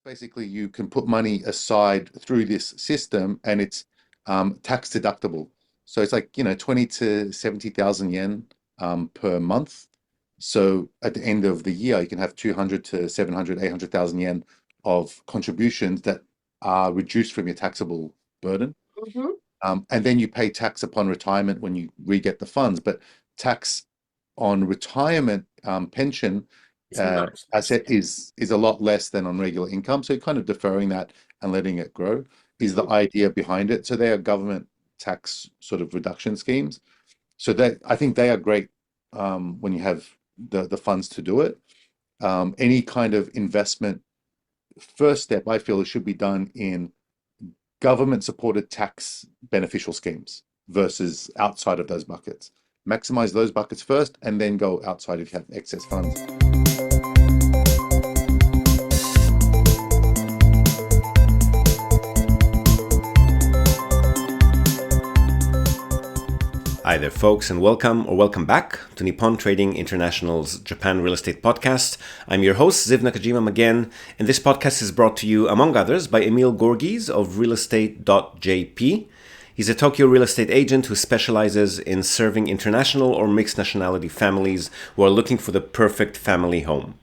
Basically, you can put money aside through this system, and it's tax deductible. So it's like, 20 to 70,000 yen per month. So at the end of the year, you can have 200 to 700, 800,000 yen of contributions that are reduced from your taxable burden. Hmm. And then you pay tax upon retirement when you re-get the funds. But tax on retirement pension It's much less. asset is a lot less than on regular income. So kind of deferring that and letting it grow is the Mhm. idea behind it. So they are government tax sort of reduction schemes. So that I think they are great when you have the funds to do it. Any kind of investment, first step I feel it should be done in government supported tax beneficial schemes versus outside of those buckets. Maximize those buckets first and then go outside if you have excess funds. Hi there, folks, and welcome or welcome back to Nippon Trading International's Japan Real Estate Podcast. I'm your host, Ziv Nakajima again, and this podcast is brought to you, among others, by Emil Gorgis of realestate.jp. He's a Tokyo real estate agent who specializes in serving international or mixed nationality families who are looking for the perfect family home.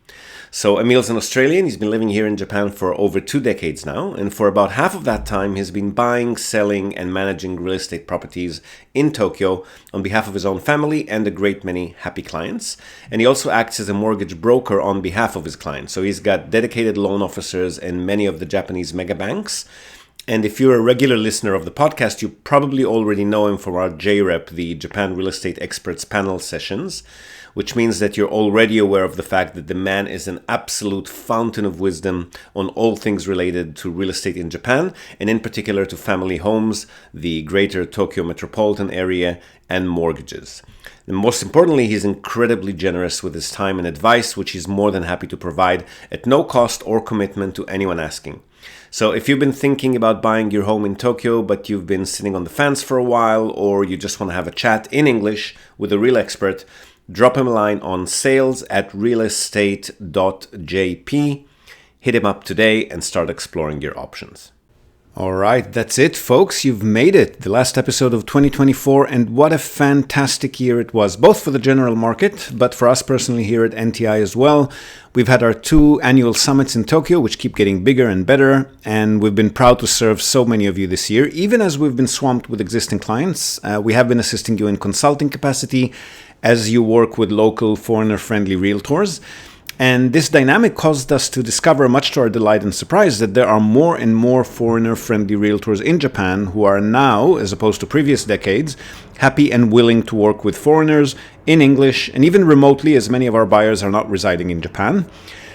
So Emil's an Australian. He's been living here in Japan for over 2 decades now, and for about half of that time, he's been buying, selling, and managing real estate properties in Tokyo on behalf of his own family and a great many happy clients. And he also acts as a mortgage broker on behalf of his clients. So he's got dedicated loan officers in many of the Japanese mega banks. And if you're a regular listener of the podcast, you probably already know him from our JREP, the Japan Real Estate Experts Panel sessions, which means that you're already aware of the fact that the man is an absolute fountain of wisdom on all things related to real estate in Japan, and in particular to family homes, the greater Tokyo metropolitan area, and mortgages. And most importantly, he's incredibly generous with his time and advice, which he's more than happy to provide at no cost or commitment to anyone asking. So if you've been thinking about buying your home in Tokyo, but you've been sitting on the fence for a while, or you just want to have a chat in English with a real expert, drop him a line on sales@realestate.jp. Hit him up today and start exploring your options. All right, that's it, folks. You've made it. The last episode of 2024, and what a fantastic year it was, both for the general market, but for us personally here at NTI as well. We've had our 2 annual summits in Tokyo, which keep getting bigger and better, and we've been proud to serve so many of you this year. Even as we've been swamped with existing clients, we have been assisting you in consulting capacity as you work with local foreigner-friendly realtors. And this dynamic caused us to discover, much to our delight and surprise, that there are more and more foreigner-friendly realtors in Japan who are now, as opposed to previous decades, happy and willing to work with foreigners in English and even remotely, as many of our buyers are not residing in Japan.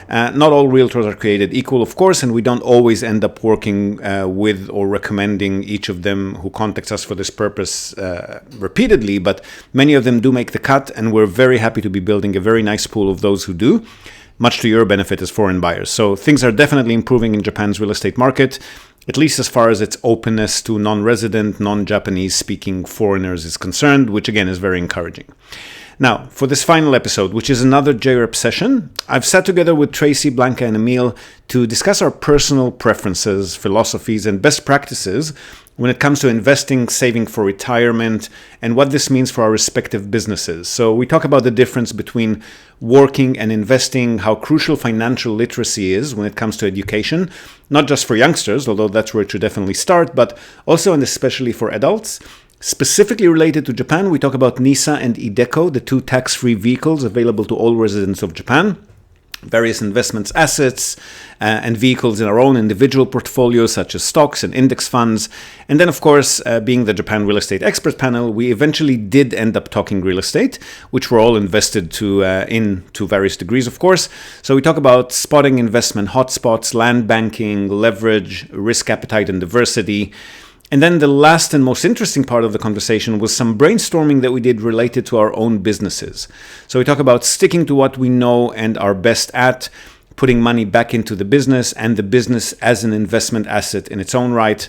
Not all realtors are created equal, of course, and we don't always end up working with or recommending each of them who contacts us for this purpose repeatedly, but many of them do make the cut, and we're very happy to be building a very nice pool of those who do, much to your benefit as foreign buyers. So things are definitely improving in Japan's real estate market, at least as far as its openness to non-resident, non-Japanese speaking foreigners is concerned, which again is very encouraging. Now, for this final episode, which is another JREP session, I've sat together with Tracy, Blanca, and Emil to discuss our personal preferences, philosophies, and best practices when it comes to investing, saving for retirement, and what this means for our respective businesses. So we talk about the difference between working and investing, how crucial financial literacy is when it comes to education, not just for youngsters, although that's where it should definitely start, but also and especially for adults. Specifically related to Japan, we talk about NISA and iDeCo, the 2 tax-free vehicles available to all residents of Japan, various investments, assets, and vehicles in our own individual portfolios, such as stocks and index funds. And then, of course, being the Japan Real Estate Expert Panel, we eventually did end up talking real estate, which we're all invested in to various degrees, of course. So we talk about spotting investment hotspots, land banking, leverage, risk appetite, and diversity. And then the last and most interesting part of the conversation was some brainstorming that we did related to our own businesses. So we talk about sticking to what we know and are best at, putting money back into the business and the business as an investment asset in its own right,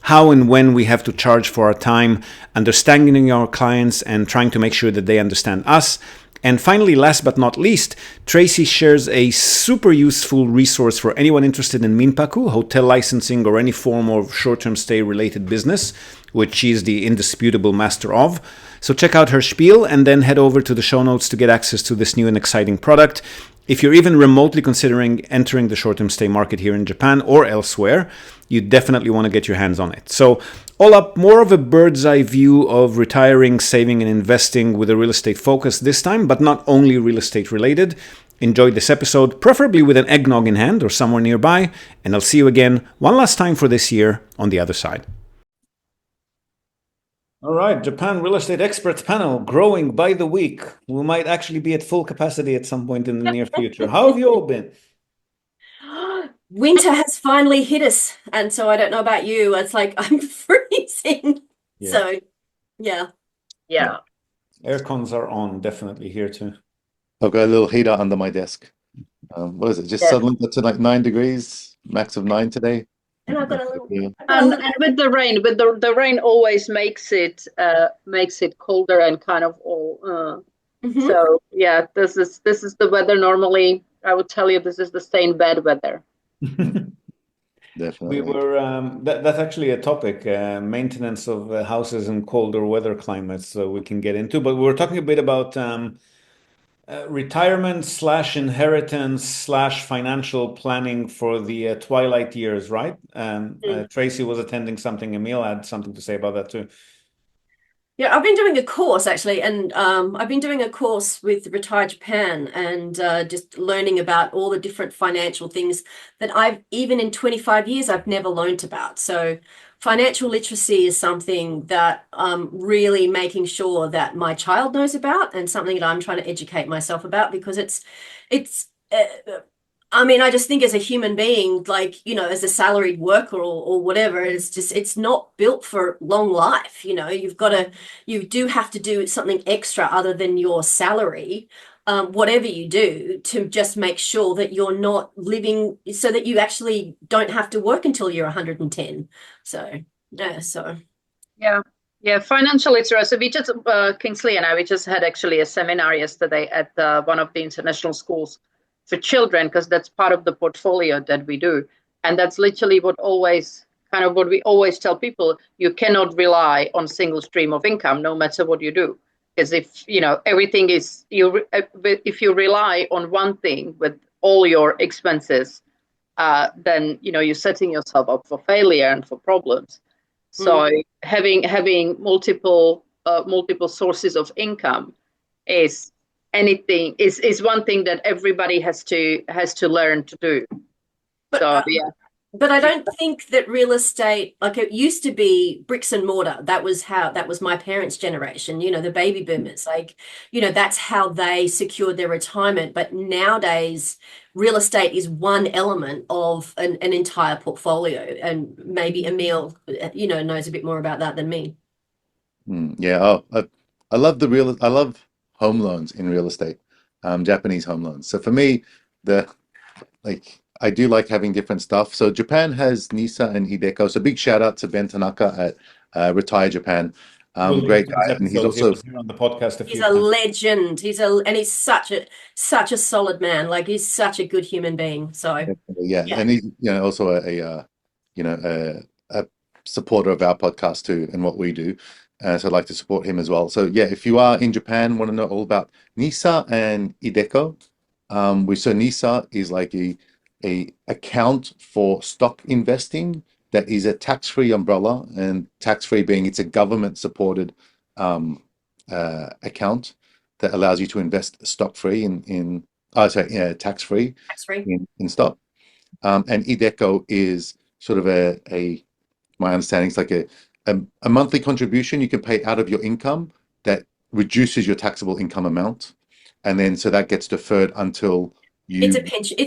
how and when we have to charge for our time, understanding our clients and trying to make sure that they understand us, And finally, last but not least, Tracy shares a super useful resource for anyone interested in Minpaku, hotel licensing, or any form of short-term stay related business, which she's the indisputable master of. So check out her spiel and then head over to the show notes to get access to this new and exciting product. If you're even remotely considering entering the short-term stay market here in Japan or elsewhere, you definitely want to get your hands on it. So all up, more of a bird's eye view of retiring, saving, and investing with a real estate focus this time, but not only real estate related. Enjoy this episode, preferably with an eggnog in hand or somewhere nearby, and I'll see you again one last time for this year on the other side. All right, Japan Real Estate Experts panel growing by the week. We might actually be at full capacity at some point in the near future. How have you all been? Winter has finally hit us, and so I don't know about you. It's like I'm freezing. Yeah. So, yeah. Air cons are on, definitely here too. I've got a little heater under my desk. What is it? Just suddenly got to like 9 degrees, max of 9 today. And I've got a little. Yeah. And with the rain, the rain always makes it colder and kind of all. So yeah, this is the weather. Normally, I would tell you this is the stay in bed weather. Definitely. We were that's actually a topic, maintenance of houses in colder weather climates, so we can get into. But we were talking a bit about retirement slash inheritance slash financial planning for the twilight years, right? Tracy was attending something. Emil had something to say about that too. Yeah, I've been doing a course actually, and I've been doing a course with Retire Japan and just learning about all the different financial things that even in 25 years, I've never learned about. So financial literacy is something that I'm really making sure that my child knows about, and something that I'm trying to educate myself about, because I mean, I just think as a human being, like, as a salaried worker or whatever, it's not built for long life. You do have to do something extra other than your salary, whatever you do, to just make sure that you're not living so that you actually don't have to work until you're 110. So, yeah. Yeah, financial literacy. We just, Kingsley and I, we just had actually a seminar yesterday at one of the international schools for children, because that's part of the portfolio that we do. And that's literally what we always tell people: you cannot rely on single stream of income, no matter what you do. Because if if you rely on one thing with all your expenses, then you're setting yourself up for failure and for problems. So having multiple sources of income is one thing that everybody has to learn to do. But I don't think that real estate, like it used to be bricks and mortar. That was my parents' generation, the baby boomers, that's how they secured their retirement. But nowadays, real estate is one element of an entire portfolio. And maybe Emil, knows a bit more about that than me. Yeah. Oh, I love home loans in real estate, Japanese home loans. So for me, I do like having different stuff. So Japan has NISA and iDeCo. So big shout out to Ben Tanaka at Retire Japan. Great guy, and he's also here on the podcast. He's a legend. And he's such a solid man. Like, he's such a good human being. So yeah, and he's also a supporter of our podcast too and what we do. So I'd like to support him as well. So yeah, if you are in Japan, want to know all about NISA and iDeCo, so NISA is like a account for stock investing that is a tax-free umbrella, and tax-free being it's a government-supported account that allows you to invest stock-free tax-free in stock. And iDeCo is sort of my understanding, it's like a monthly contribution you can pay out of your income that reduces your taxable income amount, and then so that gets deferred until it's a pension.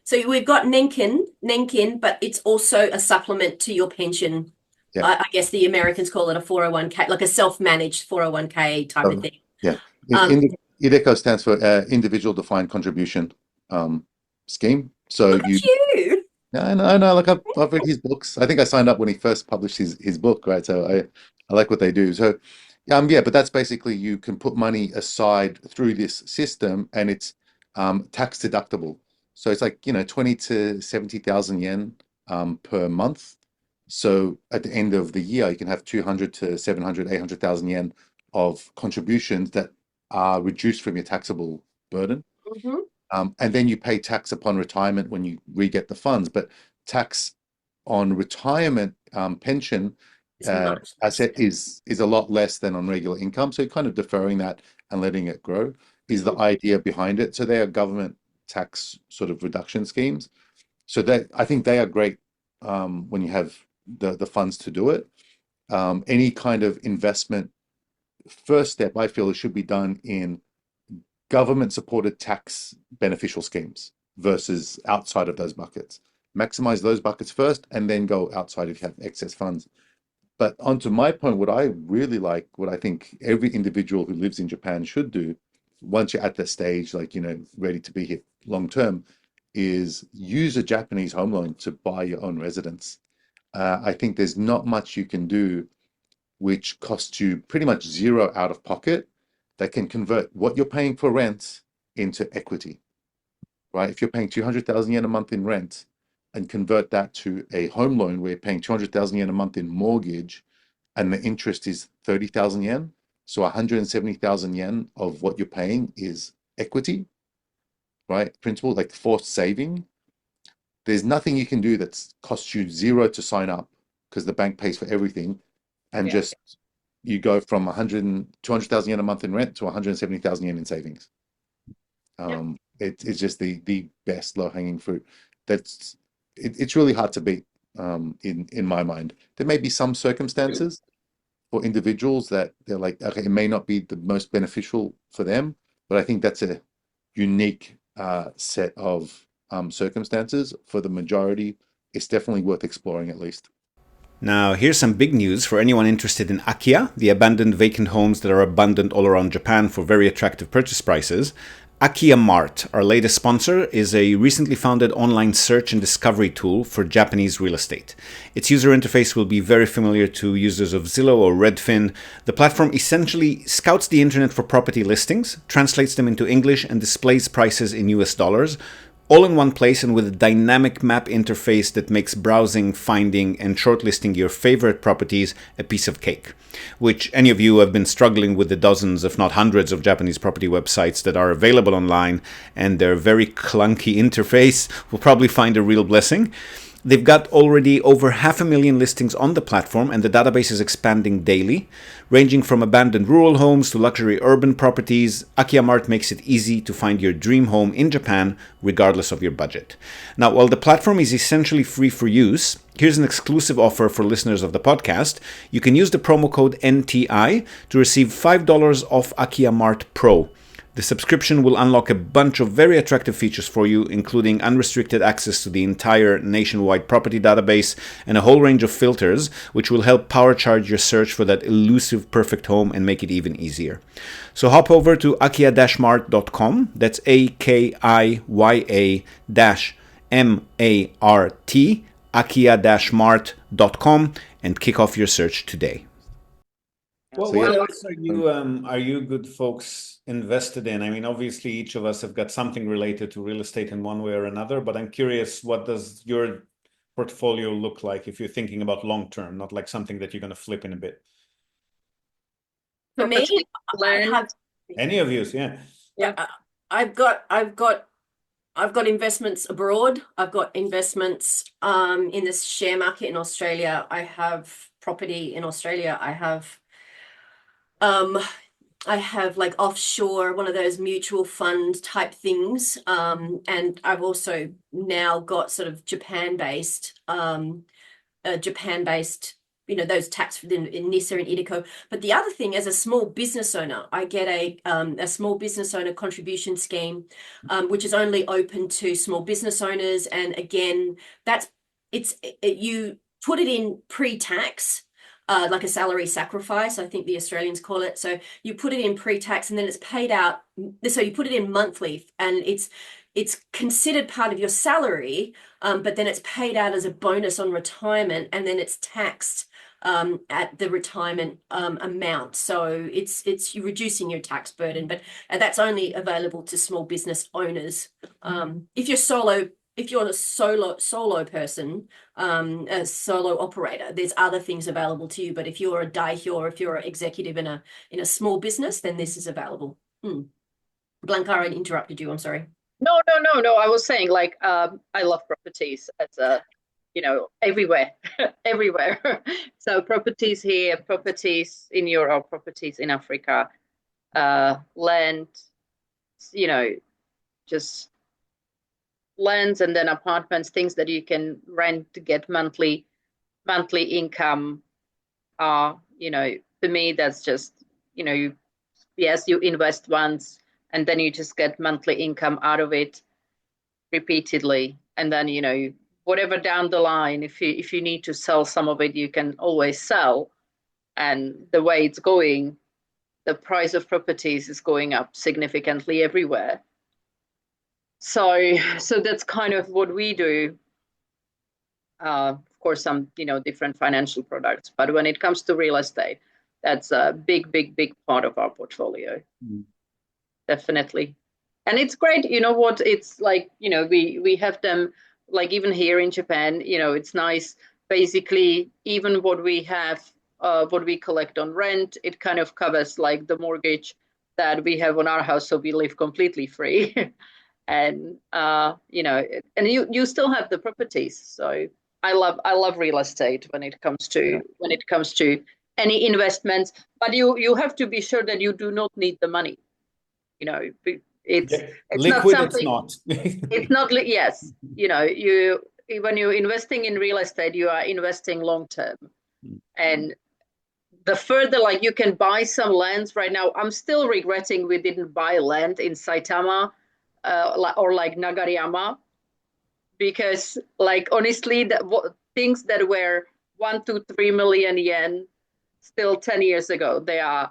So we've got Nenkin, but it's also a supplement to your pension. Yeah. I guess the Americans call it a 401k, like a self-managed 401k type of thing. Yeah. iDeCo stands for Individual Defined Contribution Scheme. So Look at you. Yeah, I know. Like I've read his books. I think I signed up when he first published his book, right? So I like what they do. So Yeah, but that's basically you can put money aside through this system and it's tax deductible. So it's like, 20 to 70,000 yen per month. So at the end of the year, you can have 200 to 700, 800,000 yen of contributions that are reduced from your taxable burden. Hmm. And then you pay tax upon retirement when you re-get the funds. But tax on retirement pension It's much less. asset is a lot less than on regular income. So kind of deferring that and letting it grow is the idea behind it. So they are government tax sort of reduction schemes. So that I think they are great when you have the funds to do it. Any kind of investment, first step I feel it should be done in government supported tax beneficial schemes versus outside of those buckets. Maximize those buckets first and then go outside if you have excess funds. But onto my point, what I really like, what I think every individual who lives in Japan should do, once you're at that stage, like, ready to be here long term, is use a Japanese home loan to buy your own residence. I think there's not much you can do which costs you pretty much zero out of pocket that can convert what you're paying for rent into equity, right? If you're paying 200,000 yen a month in rent and convert that to a home loan where you're paying 200,000 yen a month in mortgage and the interest is 30,000 yen, so 170,000 yen of what you're paying is equity, right? Principal, like forced saving. There's nothing you can do that's costs you zero to sign up because the bank pays for everything and Yeah. just you go from 200,000 yen a month in rent to 170,000 yen in savings. Yep. It's just the best low hanging fruit. It's really hard to beat in my mind. There may be some circumstances for individuals that they're like, okay, it may not be the most beneficial for them, but I think that's a unique set of circumstances. For the majority, it's definitely worth exploring at least. Now, here's some big news for anyone interested in Akia, the abandoned vacant homes that are abundant all around Japan for very attractive purchase prices. Akia Mart, our latest sponsor, is a recently founded online search and discovery tool for Japanese real estate. Its user interface will be very familiar to users of Zillow or Redfin. The platform essentially scouts the internet for property listings, translates them into English, and displays prices in US dollars, all in one place and with a dynamic map interface that makes browsing, finding, and shortlisting your favorite properties a piece of cake. Which any of you who have been struggling with the dozens, if not hundreds, of Japanese property websites that are available online and their very clunky interface will probably find a real blessing. They've got already over 500,000 listings on the platform, and the database is expanding daily. Ranging from abandoned rural homes to luxury urban properties, Akia Mart makes it easy to find your dream home in Japan, regardless of your budget. Now, while the platform is essentially free for use, here's an exclusive offer for listeners of the podcast. You can use the promo code NTI to receive $5 off Akia Mart Pro. The subscription will unlock a bunch of very attractive features for you, including unrestricted access to the entire nationwide property database and a whole range of filters, which will help power charge your search for that elusive perfect home and make it even easier. So hop over to akia-mart.com, that's AKIYA-MART, akia-mart.com, and kick off your search today. Well, So what yeah, else are you good folks invested in? I mean, obviously each of us have got something related to real estate in one way or another, but I'm curious, what does your portfolio look like if you're thinking about long term, not like something that you're going to flip in a bit? For me, I have Any of you, yeah. Yeah, I've got investments abroad. I've got investments in the share market in Australia. I have property in Australia. I have like offshore, one of those mutual fund type things. And I've also now got sort of Japan-based, those tax in NISA and IDECO. But the other thing, as a small business owner, I get a small business owner contribution scheme, which is only open to small business owners. And again, you put it in pre-tax. Like a salary sacrifice, I think the Australians call it. So you put it in pre-tax and then it's paid out. So you put it in monthly and it's considered part of your salary, but then it's paid out as a bonus on retirement, and then it's taxed at the retirement amount. So it's you're reducing your tax burden, but that's only available to small business owners. If you're a solo person, a solo operator, there's other things available to you. But if you're a daihyo, or if you're an executive in a small business, then this is available. Blanca, I interrupted you. I'm sorry. No, no, no, no. I was saying, like, I love properties as a, everywhere, everywhere. So properties here, properties in Europe, properties in Africa, land, just lands, and then apartments, things that you can rent to get monthly income. To me, that's just, yes, you invest once, and then you just get monthly income out of it repeatedly. And then, whatever down the line, if you need to sell some of it, you can always sell. And the way it's going, the price of properties is going up significantly everywhere. So that's kind of what we do. Of course, some, different financial products, but when it comes to real estate, that's a big, big, big part of our portfolio. Definitely. And it's great. You know what? It's like, we have them, like, even here in Japan, it's nice. Basically, even what we have, what we collect on rent, it kind of covers like the mortgage that we have on our house. So we live completely free. And, and you still have the properties. So I love real estate when it comes to any investments, but you have to be sure that you do not need the money. It's liquid, not something. It's not. Yes, when you're investing in real estate, you are investing long term, and the further, like, you can buy some lands right now. I'm still regretting we didn't buy land in Saitama or like Nagariyama, because, like, honestly, things that were 1 to 3 million yen still 10 years ago, I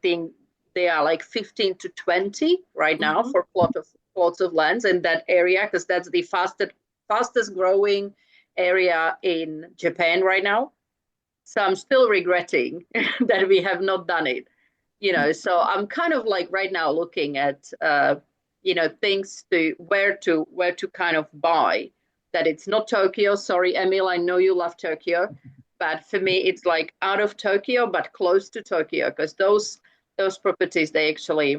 think they are like 15 to 20 right now for plots of lands in that area, because that's the fastest growing area in Japan right now. So I'm still regretting that we have not done it. So I'm kind of like right now looking at things where to kind of buy, that it's not Tokyo. Sorry, Emil, I know you love Tokyo, but for me it's like out of Tokyo but close to Tokyo, because those properties, they actually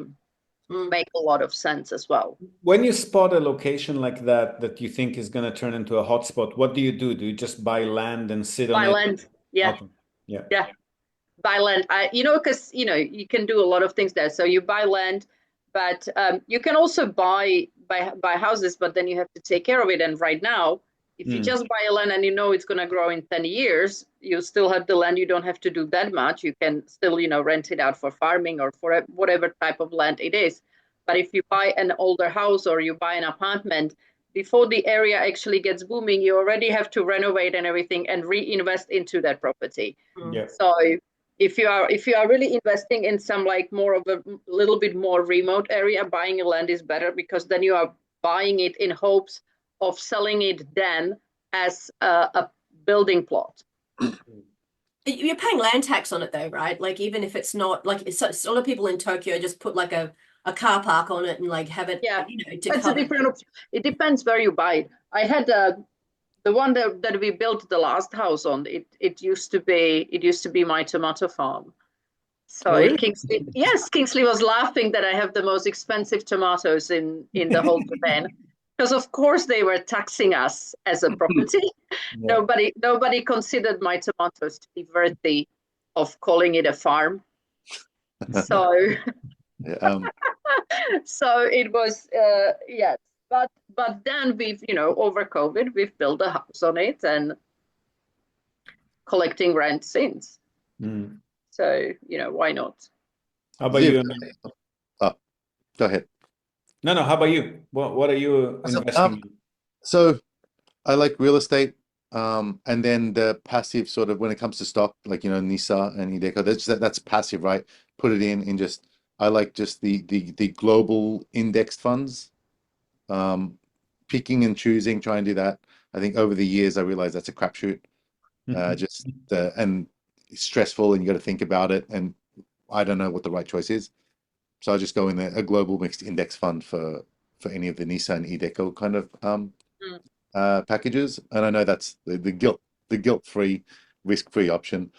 make a lot of sense as well. When you spot a location like that you think is going to turn into a hotspot, what do you do? Do you just buy land and sit on it? Buy land, yeah. Okay. Yeah. Buy land. Because you can do a lot of things there. So you buy land, but you can also buy houses, but then you have to take care of it. And right now, if you just buy a land and it's going to grow in 10 years, you still have the land. You don't have to do that much. You can still, rent it out for farming or for whatever type of land it is. But if you buy an older house or you buy an apartment, before the area actually gets booming, you already have to renovate and everything and reinvest into that property. Yeah. So if you are really investing in some, like, more of a little bit more remote area, buying a land is better, because then you are buying it in hopes of selling it then as a building plot. You're paying land tax on it though, right? Like, even if it's not, like, a lot of people in Tokyo just put like a car park on it and like have it, to That's cover. a different option. It depends where you buy it. I had the one that we built the last house on. It used to be my tomato farm. So really? Kingsley was laughing that I have the most expensive tomatoes in the whole Japan, because of course they were taxing us as a property. Yeah. Nobody considered my tomatoes to be worthy of calling it a farm. So so it was yes, but then we've over COVID we've built a house on it and collecting rent since. So why not? How about you? Go ahead. No, how about you? What are you investing in? So I like real estate, and then the passive sort of, when it comes to stock, like NISA and Ideco, that's passive, right? Put it in just, I like just the global indexed funds. Picking and choosing, try and do that. I think over the years I realized that's a crapshoot. And it's stressful, and you got to think about it. And I don't know what the right choice is, so I just go in a global mixed index fund for any of the NISA and eDeco kind of packages. And I know that's the guilt-free, risk-free option.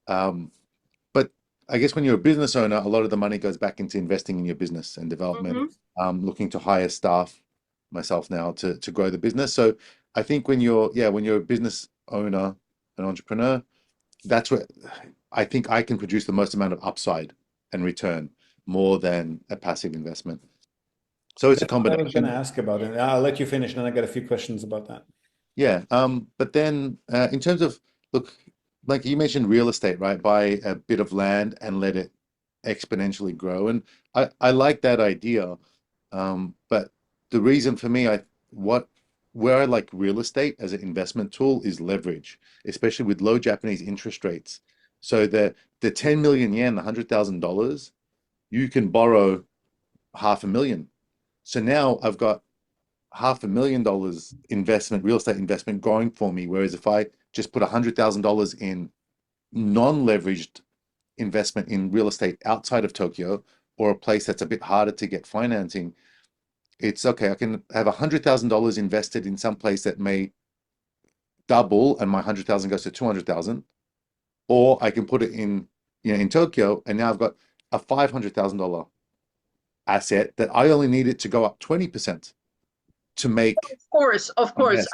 But I guess when you're a business owner, a lot of the money goes back into investing in your business and development, looking to hire staff, myself now, to grow the business. So I think when you're a business owner, an entrepreneur, that's where I think I can produce the most amount of upside and return more than a passive investment. So it's a That's what I was going combination. to ask about it. I'll let you finish, and then I got a few questions about that. Yeah. But then in terms of, look, like you mentioned real estate, right? Buy a bit of land and let it exponentially grow. And I like that idea. But the reason for me, where I like real estate as an investment tool is leverage, especially with low Japanese interest rates. So the 10 million yen, the $100,000, you can borrow 500,000. So now I've got $500,000 investment, real estate investment growing for me. Whereas if I just put $100,000 in non-leveraged investment in real estate outside of Tokyo, or a place that's a bit harder to get financing, it's okay. I can have $100,000 invested in some place that may double, and my 100,000 goes to 200,000, or I can put it in Tokyo, and now I've got a $500,000 asset that I only need it to go up 20% to make. Of course.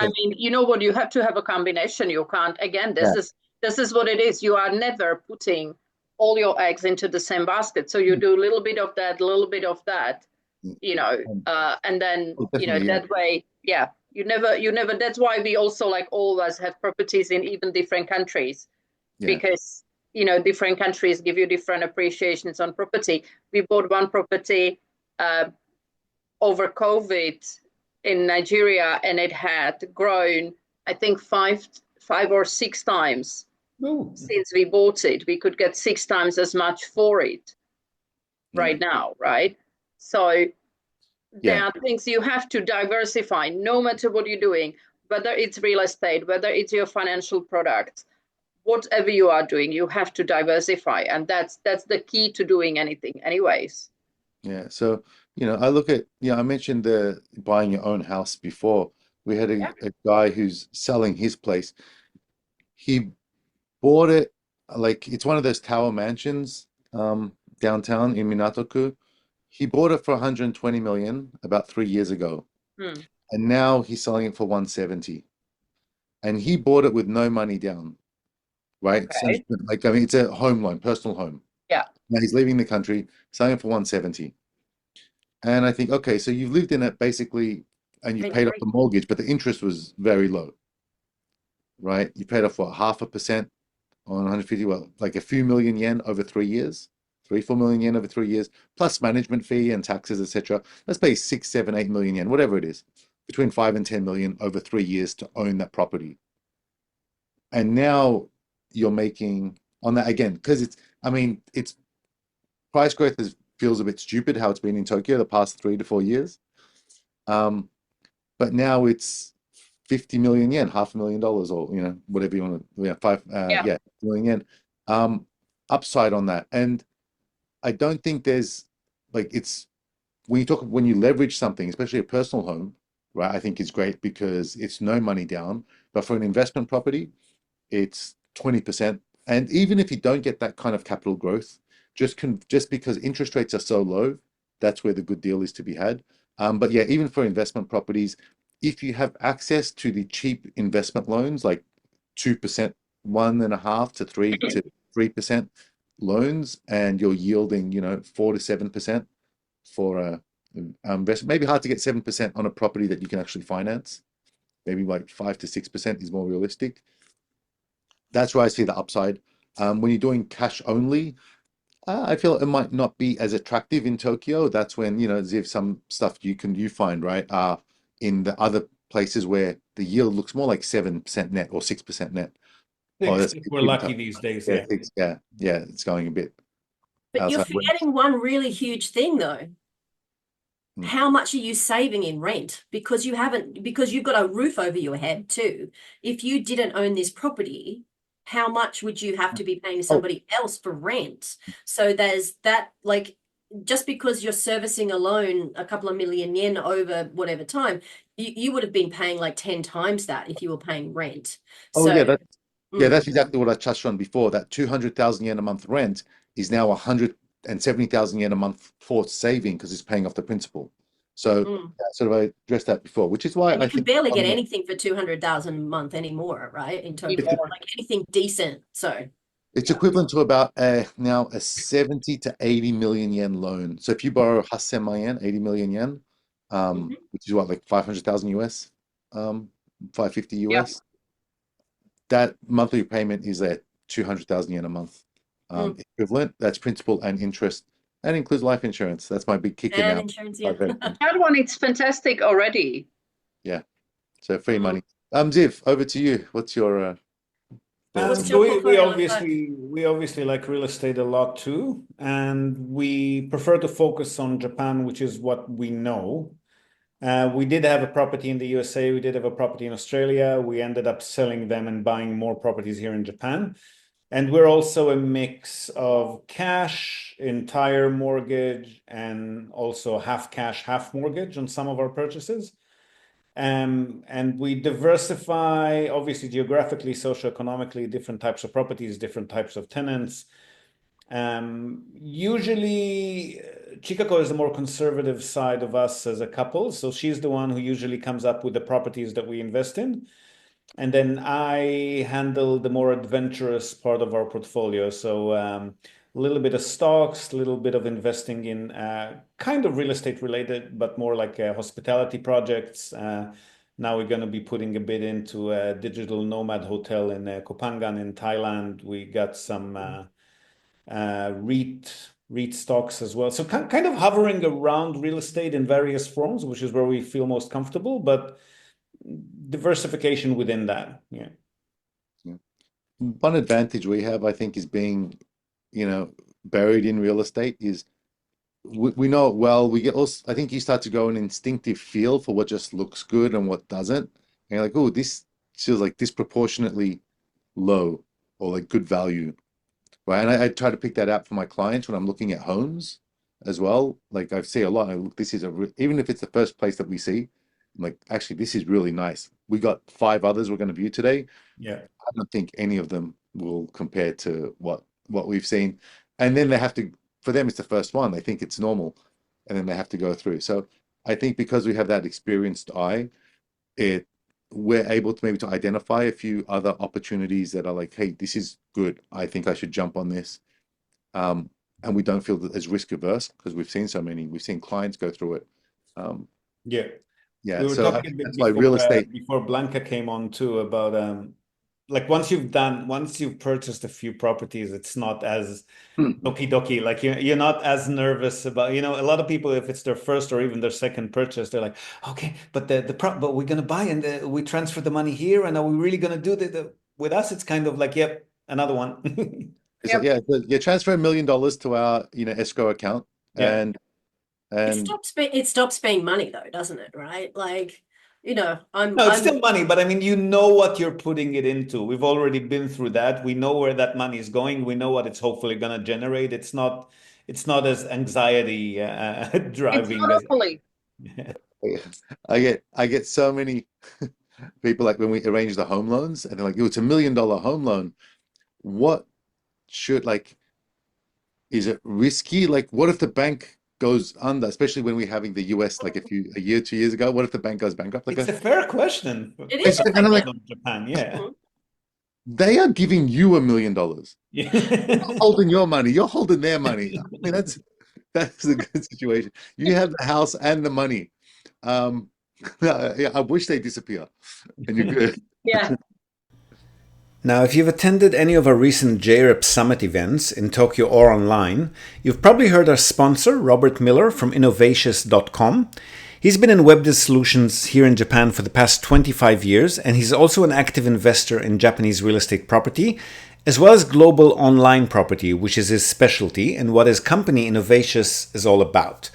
I mean, you know what? You have to have a combination. You can't. Again, this is what it is. You are never putting all your eggs into the same basket. So you do a little bit of that, a little bit of that, and then that way, you never. That's why we also like always have properties in even different countries, because different countries give you different appreciations on property. We bought one property over COVID in Nigeria, and it had grown, I think, five or six times since we bought it. We could get 6 times as much for it right now, right? So there are things you have to diversify, no matter what you're doing, whether it's real estate, whether it's your financial product, whatever you are doing, you have to diversify. And that's the key to doing anything anyways. Yeah. So, I look at, I mentioned the buying your own house before. We had a guy who's selling his place. He bought it, like it's one of those tower mansions downtown in Minatoku. He bought it for 120 million about 3 years ago. And now he's selling it for 170. And he bought it with no money down, right? So, like, I mean, it's a home loan, personal home. Yeah. Now he's leaving the country, selling it for 170. And I think, okay, so you've lived in it basically, and you've paid off the mortgage, but the interest was very low, right? You paid off, what, 0.5% on 150, well, like a few million yen over 3 years, 4 million yen over 3 years, plus management fee and taxes, etc. Let's pay 6, 7, 8 million yen, whatever it is, between 5 and 10 million over 3 years to own that property. And now you're making on that again, because it's price growth feels a bit stupid how it's been in Tokyo the past 3 to 4 years. But now it's 50 million yen, $500,000, or whatever you want to, 5 million yen upside on that. And I don't think there's it's when you leverage something, especially a personal home, right? I think is great because it's no money down. But for an investment property, it's 20%. And even if you don't get that kind of capital growth, just because interest rates are so low, that's where the good deal is to be had. But yeah, even for investment properties, if you have access to the cheap investment loans, like 2%, 1.5 to 3% loans, and you're yielding, 4 to 7% for a investment, maybe hard to get 7% on a property that you can actually finance. Maybe like 5 to 6% is more realistic. That's where I see the upside. When you're doing cash only, I feel it might not be as attractive in Tokyo. That's when, there's some stuff you find, right? In the other places where the yield looks more like 7% net or 6% net. We're lucky these days. Yeah, it's going a bit. But you're forgetting one really huge thing, though. how much are you saving in rent? Because you've got a roof over your head too. If you didn't own this property, how much would you have to be paying Oh, somebody else for rent? So there's that, like, just because you're servicing a loan a couple of million yen over whatever time, you would have been paying like 10 times that if you were paying rent. oh So, yeah, mm, that's exactly what I touched on before. That 200,000 yen a month rent is now 170,000 yen a month forced saving because it's paying off the principal. So mm. sort of I addressed that before, which is why And I you can think barely get anything for 200,000 a month anymore, right? In terms of it's Anymore. like anything decent. So, it's yeah. equivalent to about now a 70 to 80 million yen loan. So if you borrow 8,000 yen, 80 million yen, Mhm. which is what, like 500,000 US, 550 Yeah. US, that monthly payment is at 200,000 yen a month. Mm. Equivalent, that's principal and interest, and includes life insurance. That's my big kicker And now. insurance, yeah. Private equity. That one, it's fantastic already. Yeah, so free Mm. money. Ziv, over to you. What's your thoughts What's on So your we portfolio look like? obviously like real estate a lot too, and we prefer to focus on Japan, which is what we know. We did have a property in the USA. We did have a property in Australia. We ended up selling them and buying more properties here in Japan. And we're also a mix of cash, entire mortgage, and also half cash, half mortgage on some of our purchases. And we diversify, obviously, geographically, socioeconomically, different types of properties, different types of tenants. Usually, Chikako is the more conservative side of us as a couple. So she's the one who usually comes up with the properties that we invest in. And then I handle the more adventurous part of our portfolio. So a little bit of stocks, a little bit of investing in kind of real estate related, but more like hospitality projects. Now we're going to be putting a bit into a digital nomad hotel in Kopangan in Thailand. We got some REIT stocks as well. So kind of hovering around real estate in various forms, which is where we feel most comfortable, but diversification within that. Yeah. yeah. One advantage we have, I think, is being, buried in real estate is we know it well. We get also, I think you start to go an instinctive feel for what just looks good and what doesn't. And you're like, oh, this feels like disproportionately low or like good value, right? And I try to pick that out for my clients when I'm looking at homes as well. Like I see a lot. I look, this is even if it's the first place that we see, I'm like, actually, this is really nice. We got 5 others we're going to view today. Yeah. I don't think any of them will compare to what we've seen. And then they have to, for them, it's the first one. They think it's normal, and then they have to go through. So I think because we have that experienced eye, it we're able to maybe to identify a few other opportunities that are like, hey, this is good. I think I should jump on this. Um, and we don't feel that as risk averse because we've seen so many. We've seen clients go through it. Um, Yeah. yeah. We were So I talking a think bit that's why real estate. before Blanca came on too about like once you've purchased a few properties, it's not as doki doki. Like you're not as nervous about, a lot of people, if it's their first or even their second purchase, they're like, okay, but but we're gonna buy and we transfer the money here, and are we really gonna do with us? It's kind of like, yep, another one. It's like, Yep. yeah, you transfer $1 million to our, escrow account, Yeah. and and It stops being money though, doesn't it? Right? Like, No, it's I'm still money, but I mean, you know what you're putting it into. We've already been through that. We know where that money is going. We know what it's hopefully going to generate. It's not as anxiety It's driving as. monopoly. I get so many people like when we arrange the home loans, and they're like, "Oh, it's $1 million home loan. What should like? Is it risky? Like, what if the bank goes under? Especially when we're having the US like a year, 2 years ago. What if the bank goes bankrupt? Like, It's a fair question. It is a and I'm like, question. Japan, yeah. Mhm. they are giving you $1 million. Yeah. Holding your money. You're holding their money. I mean, that's a good situation. You have the house and the money. Um, yeah, I wish they disappear, and you're good. Yeah. Now, if you've attended any of our recent JREP Summit events in Tokyo or online, you've probably heard our sponsor, Robert Miller from Innovatious.com. He's been in web solutions here in Japan for the past 25 years, and he's also an active investor in Japanese real estate property, as well as global online property, which is his specialty and what his company Innovatious is all about.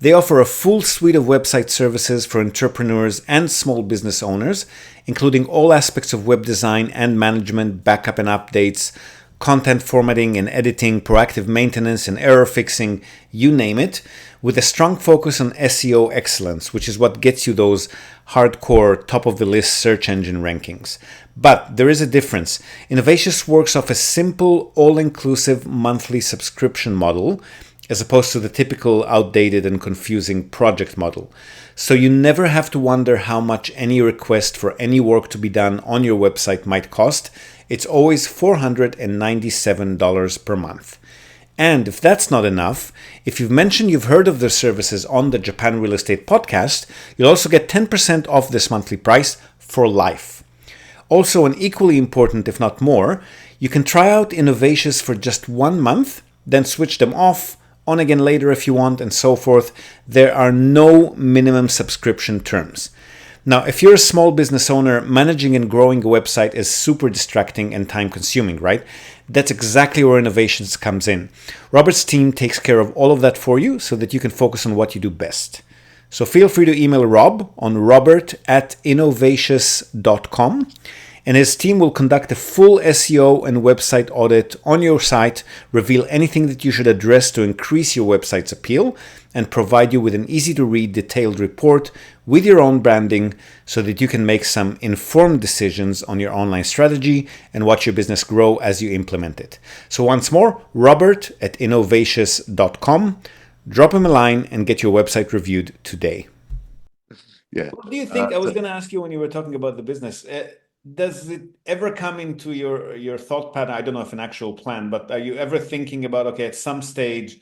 They offer a full suite of website services for entrepreneurs and small business owners, including all aspects of web design and management, backup and updates, content formatting and editing, proactive maintenance and error fixing, you name it, with a strong focus on SEO excellence, which is what gets you those hardcore top of the list search engine rankings. But there is a difference. Innovations works off a simple, all-inclusive monthly subscription model, as opposed to the typical outdated and confusing project model. So you never have to wonder how much any request for any work to be done on your website might cost. It's always $497 per month. And if that's not enough, if you've mentioned you've heard of their services on the Japan Real Estate Podcast, you'll also get 10% off this monthly price for life. Also, and equally important, if not more, you can try out Innovations for just 1 month, then switch them off, on again later if you want, and so forth. There are no minimum subscription terms. Now, if you're a small business owner, managing and growing a website is super distracting and time consuming, right? That's exactly where Innovations comes in. Robert's team takes care of all of that for you so that you can focus on what you do best. So feel free to email Rob on robert@innovations.com, and his team will conduct a full SEO and website audit on your site, reveal anything that you should address to increase your website's appeal, and provide you with an easy-to-read detailed report with your own branding so that you can make some informed decisions on your online strategy and watch your business grow as you implement it. So once more, robert@innovations.com. Drop him a line and get your website reviewed today. Yeah. What do you think? I was going to ask you when you were talking about the business. Does it ever come into your thought pattern? I don't know if an actual plan, but are you ever thinking about, okay, at some stage,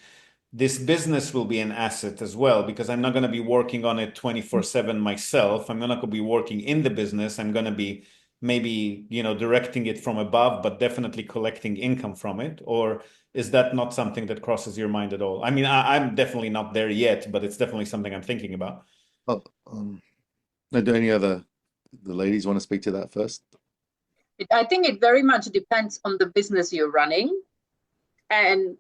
this business will be an asset as well, because I'm not going to be working on it 24/7 myself. I'm not going to be working in the business. I'm going to be maybe, directing it from above, but definitely collecting income from it. Or is that not something that crosses your mind at all? I mean, I'm definitely not there yet, but it's definitely something I'm thinking about. Oh, do the ladies want to speak to that first? I think it very much depends on the business you're running. And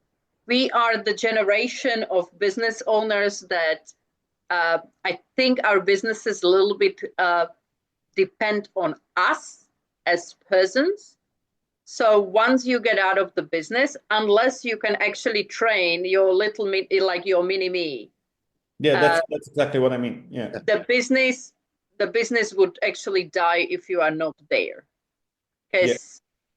we are the generation of business owners that I think our businesses a little bit depend on us as persons. So once you get out of the business, unless you can actually train your little like your mini me. Yeah, that's exactly what I mean. Yeah. The business would actually die if you are not there. Yeah.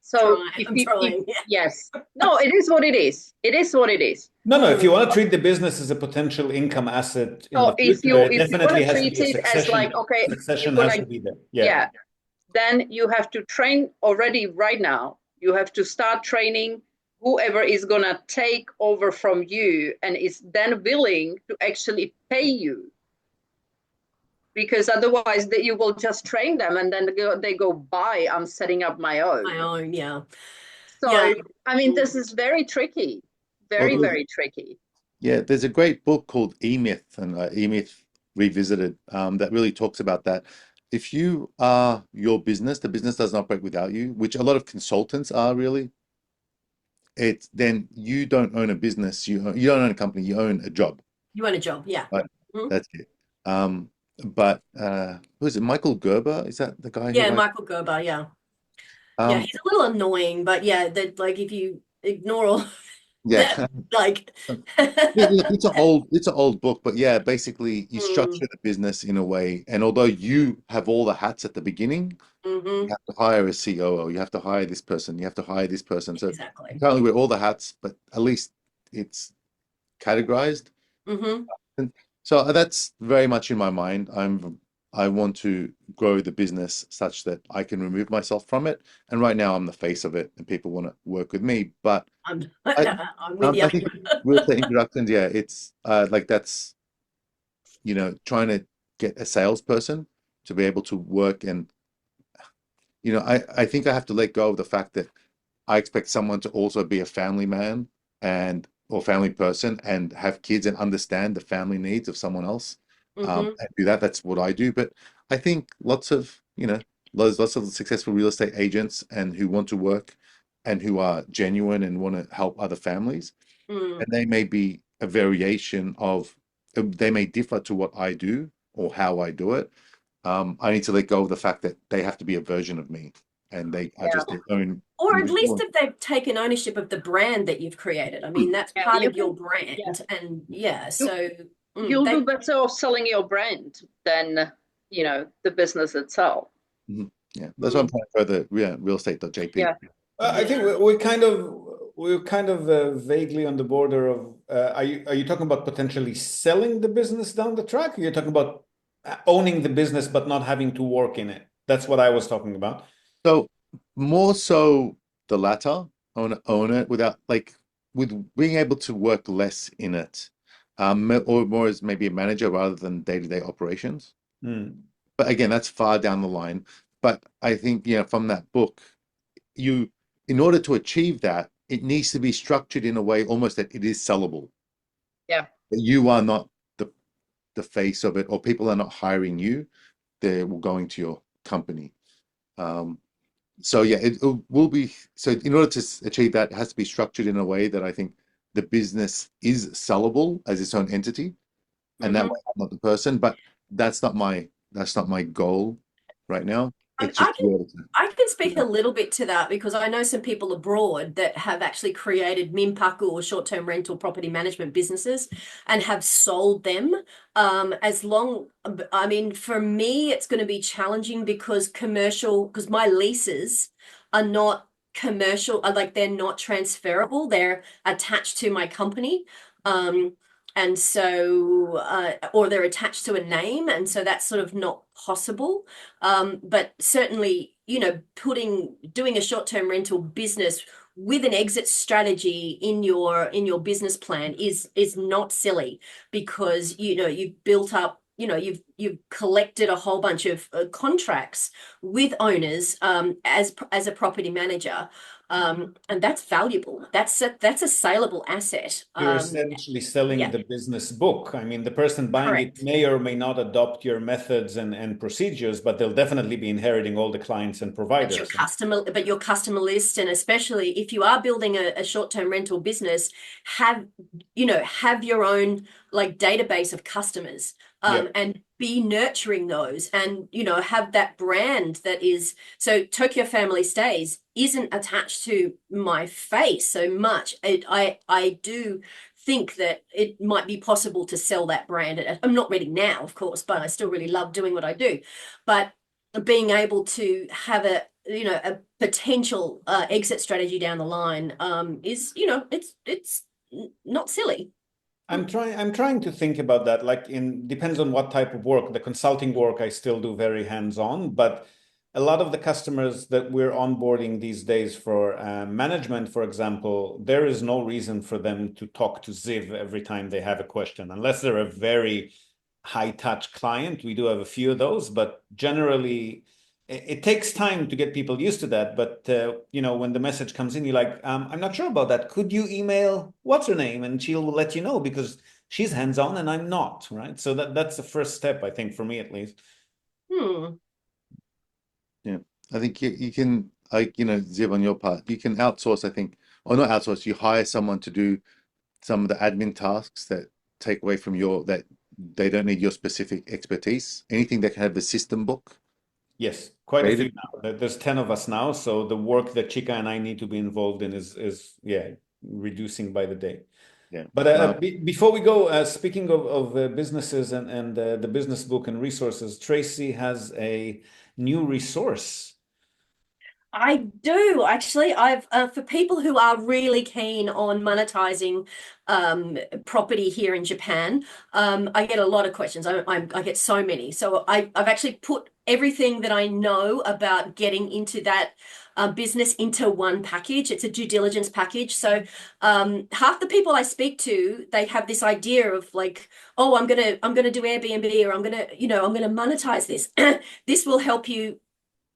So I'm trying. yes, no, it is what it is. It is what it is. No. If you want to treat the business as a potential income asset in the if future, you it definitely want to has to treat be a it succession. as like, okay, Succession has to be there. Yeah. Then you have to train already right now. You have to start training whoever is gonna take over from you and is then willing to actually pay you. Because otherwise you will just train them and then they go by, I'm setting up my own. Yeah. So, Yeah. I mean, this is very tricky. Very, very tricky. Yeah, there's a great book called E-Myth and E-Myth Revisited that really talks about that. If you are your business, the business doesn't operate without you, which a lot of consultants are really. Then you don't own a business, you don't own a company, you own a job. You own a job, yeah. Right. That's it. But who is it? Michael Gerber? Is that the guy? Yeah, Michael Gerber, yeah. Yeah, he's a little annoying, but yeah, that like if you ignore all yeah, like it's an old book, but yeah, basically you structure the business in a way, and although you have all the hats at the beginning, you have to hire a COO, you have to hire this person, you have to hire this person. So exactly. you can't wear all the hats, but at least it's categorized. And so that's very much in my mind. I want to grow the business such that I can remove myself from it. And right now I'm the face of it and people want to work with me. But I'm with you. I think real estate introductions, yeah, it's like that's, trying to get a salesperson to be able to work. And, I think I have to let go of the fact that I expect someone to also be a family man or family person and have kids and understand the family needs of someone else and do that. That's what I do. But I think lots of successful real estate agents and who want to work and who are genuine and want to help other families. And they may be a variation of they may differ to what I do or how I do it. I need to let go of the fact that they have to be a version of me and they are Yeah. just their own Or at least individual. if they've taken ownership of the brand that you've created. I mean, that's Yeah, part you of your can. Yeah, brand. And yeah, you, so you'll do they better off selling your brand than the business itself. Mhm. Yeah, that's why I'm mm, trying to further realestate.jp. Yeah. I think yeah. we're kind of vaguely on the border of. Are you talking about potentially selling the business down the track? Or you're talking about owning the business but not having to work in it? That's what I was talking about. So more so the latter, own it without like with being able to work less in it, or more as maybe a manager rather than day-to-day operations. Hmm. But again, that's far down the line. But I think, from that book, you, in order to achieve that, it needs to be structured in a way almost that it is sellable. Yeah. That you are not the face of it, or people are not hiring you; they're going to your company. Um, so yeah, it will be. So in order to achieve that, it has to be structured in a way that I think the business is sellable as its own entity, and that hmm way I'm not the person. But that's not my goal right now. I, It's just I to be can able to I can do speak a that. little bit to that because I know some people abroad that have actually created minpaku or short-term rental property management businesses and have sold them. I mean, for me, it's going to be challenging because my leases are not commercial, like they're not transferable. They're attached to my company. Um, and so, or they're attached to a name, and so that's sort of not possible. But certainly, doing a short-term rental business with an exit strategy in your business plan is not silly because you've built up, you've collected a whole bunch of contracts with owners as a property manager. And that's valuable. That's a saleable asset. You're essentially selling Yeah, the business book. I mean, the person buying it correct. may or may not adopt your methods and procedures, but they'll definitely be inheriting all the clients and providers. But your customer list, and especially if you are building a short-term rental business, have have your own like database of customers, Yeah. and be nurturing those, and have that brand that is so Tokyo Family Stays isn't attached to my face so much. I do think that it might be possible to sell that brand. I'm not ready now, of course, but I still really love doing what I do. But being able to have a potential exit strategy down the line is it's not silly. I'm trying to think about that. Like depends on what type of work. The consulting work I still do very hands-on, but a lot of the customers that we're onboarding these days for management, for example, there is no reason for them to talk to Ziv every time they have a question, unless they're a very high touch client. We do have a few of those, but generally it takes time to get people used to that. But when the message comes in, you're like, I'm not sure about that. Could you email what's her name, and she'll let you know because she's hands on and I'm not, right? So that's the first step, I think, for me at least. Hmm. Yeah, I think you can, like, Ziv, on your part, you can outsource, I think, or not outsource, you hire someone to do some of the admin tasks that take away from that they don't need your specific expertise. Anything that can have the system book Yes, quite a few created. now. There's 10 of us now, so the work that Chica and I need to be involved in is yeah, reducing by the day. Yeah. But No, before we go, speaking of businesses and the business book and resources, Tracy has a new resource. I do actually. I've for people who are really keen on monetizing property here in Japan. I get a lot of questions. I get so many. So I've actually put everything that I know about getting into that business into one package. It's a due diligence package. So half the people I speak to, they have this idea of like, oh, I'm gonna do Airbnb, or I'm gonna monetize this. This will help you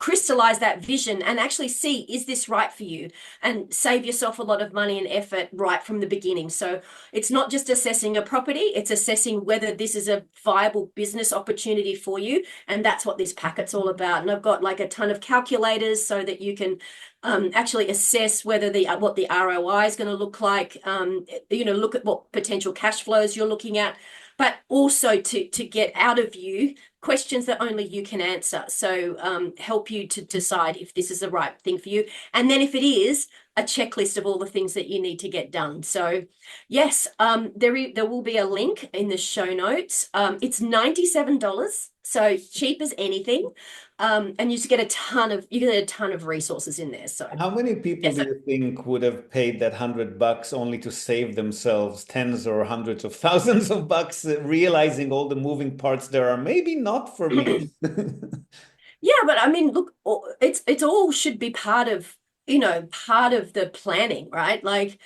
crystallize that vision and actually see, is this right for you, and save yourself a lot of money and effort right from the beginning. So it's not just assessing a property, it's assessing whether this is a viable business opportunity for you, and that's what this packet's all about. And I've got like a ton of calculators so that you can actually assess whether what the ROI is going to look like, look at what potential cash flows you're looking at, but also to get out of you questions that only you can answer. So help you to decide if this is the right thing for you. And then if it is, a checklist of all the things that you need to get done. So yes, there will be a link in the show notes. It's $97, so cheap as anything. And you just get you get a ton of resources in there. So How many people do you think would have paid that $100 only to save themselves tens or hundreds of thousands of bucks, realizing all the moving parts there are? Maybe not for me. Yeah, but I mean, look, it's all should be part of, part of the planning, right? Like,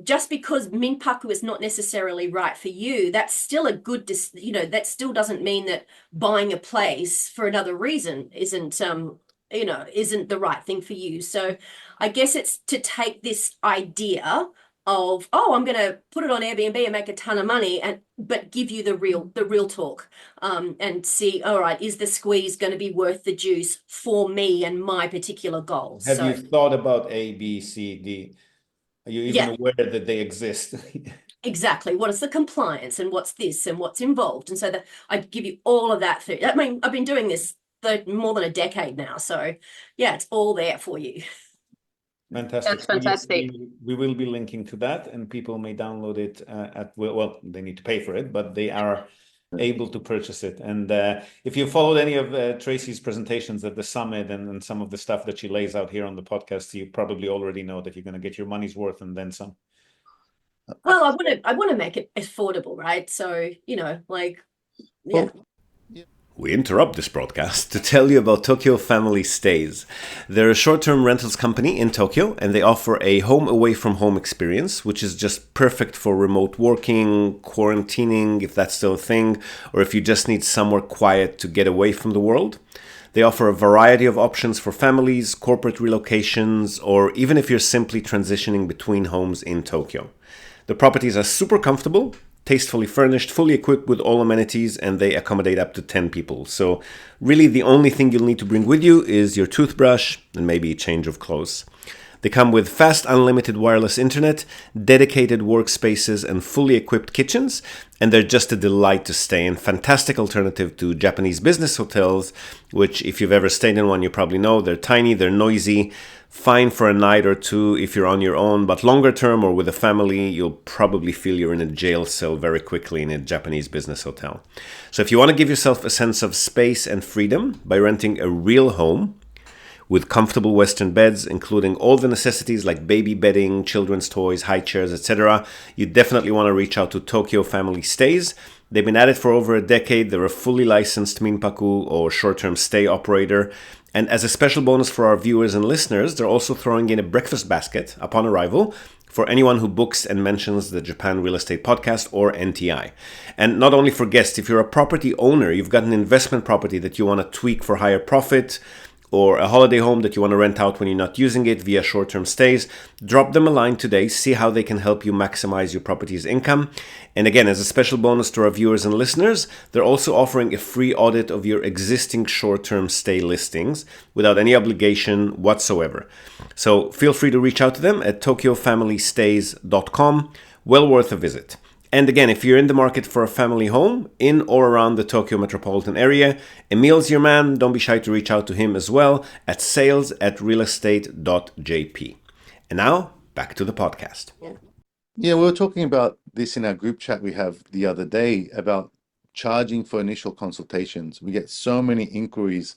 just because Minpaku is not necessarily right for you, that's still a good, that still doesn't mean that buying a place for another reason isn't the right thing for you. So I guess it's to take this idea of, oh, I'm going to put it on Airbnb and make a ton of money, but give you the real talk, and see, all right, is the squeeze going to be worth the juice for me and my particular goals? Have you thought about A, B, C, D? Are you even aware that they exist? Exactly. What is the compliance and what's this and what's involved? And so that I give you all of that through. I mean, I've been doing this for more than a decade now. So yeah, it's all there for you. Fantastic. That's fantastic. We will be linking to that, and people may download it well, they need to pay for it, but they are able to purchase it. And if you followed any of Tracy's presentations at the summit and some of the stuff that she lays out here on the podcast, you probably already know that you're going to get your money's worth and then some. Well, I want to make it affordable, right? So, yeah. Well, we interrupt this broadcast to tell you about Tokyo Family Stays. They're a short-term rentals company in Tokyo, and they offer a home away from home experience, which is just perfect for remote working, quarantining, if that's still a thing, or if you just need somewhere quiet to get away from the world. They offer a variety of options for families, corporate relocations, or even if you're simply transitioning between homes in Tokyo. The properties are super comfortable, tastefully furnished, fully equipped with all amenities, and they accommodate up to 10 people. So really the only thing you'll need to bring with you is your toothbrush and maybe a change of clothes. They come with fast unlimited wireless internet, dedicated workspaces, and fully equipped kitchens, and they're just a delight to stay in. Fantastic alternative to Japanese business hotels, which if you've ever stayed in one, you probably know they're tiny, they're noisy, fine for a night or two if you're on your own, but longer term or with a family, you'll probably feel you're in a jail cell very quickly in a Japanese business hotel. So if you want to give yourself a sense of space and freedom by renting a real home with comfortable Western beds, including all the necessities like baby bedding, children's toys, high chairs, etc., you definitely want to reach out to Tokyo Family Stays. They've been at it for over a decade. They're a fully licensed Minpaku or short-term stay operator. And as a special bonus for our viewers and listeners, they're also throwing in a breakfast basket upon arrival for anyone who books and mentions the Japan Real Estate Podcast or NTI. And not only for guests, if you're a property owner, you've got an investment property that you want to tweak for higher profit, or a holiday home that you want to rent out when you're not using it via short-term stays, drop them a line today, see how they can help you maximize your property's income. And again, as a special bonus to our viewers and listeners, they're also offering a free audit of your existing short-term stay listings without any obligation whatsoever. So feel free to reach out to them at tokyofamilystays.com. Well worth a visit. And again, if you're in the market for a family home in or around the Tokyo metropolitan area, Emil's your man. Don't be shy to reach out to him as well at sales@realestate.jp. And now, back to the podcast. Yeah, we were talking about this in our group chat we have the other day about charging for initial consultations. We get so many inquiries